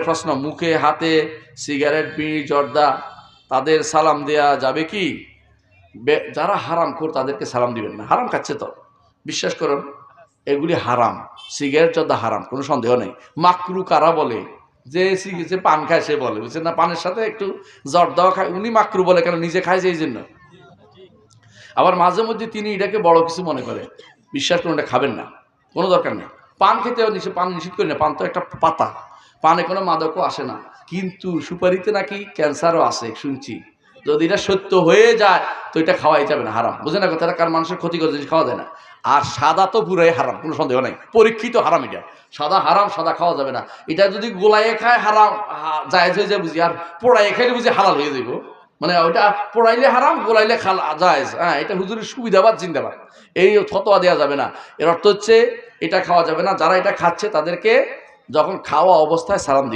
প্রশ্ন, মুখে হাতে সিগারেট, বিড়ি, জর্দা তাদের সালাম দেয়া যাবে কি? যারা হারাম খোর তাদেরকে সালাম দিবেন না। হারাম খাচ্ছে তো, বিশ্বাস করুন এগুলি হারাম। সিগারেট জর্দা হারাম, কোনো সন্দেহ নেই। মাকরু কারা বলে? যে পান খায় সে বলে, বুঝছেন না? পানের সাথে একটু জর্দাও খায়, উনি মাকরু বলে কেন? নিজে খায় যে এই জন্য। আবার মাঝে মধ্যে তিনি এটাকে বড় কিছু মনে করে। বিশ্বাস করুন, এটা খাবেন না, কোনো দরকার নেই। পান খেতে পান নিষিদ্ধ করি না, পান তো একটা পাতা, পানে কোনো মাদকও আসে না। কিন্তু সুপারিতে নাকি ক্যান্সারও আছে শুনছি। যদি এটা সত্য হয়ে যায় তো এটা খাওয়াই যাবে না, হারাম। বুঝে না কথাটা? কার মানুষের ক্ষতি করে জিনিস খাওয়া যায় না। আর সাদা তো পুরাই হারাম, কোনো সন্দেহ নাই, পরীক্ষিত হারাম এটা। সাদা হারাম, সাদা খাওয়া যাবে না। এটা যদি গোলাইয়ে খায় হারাম জায়েজ হয়ে যায় বুঝি, আর পোড়াইয়ে খাইলে বুঝি হালাল হয়ে যাইব। মানে ওইটা পোড়াইলে হারাম, গোলাইলে জায়েজ। হ্যাঁ, এটা হুজুরের সুবিধাবাদ জিন্দাবাদ, এই ফতোয়া দেওয়া যাবে না। এর অর্থ হচ্ছে এটা খাওয়া যাবে না। যারা এটা খাচ্ছে তাদেরকে যখন খাওয়া অবস্থায় সালাম দিবে।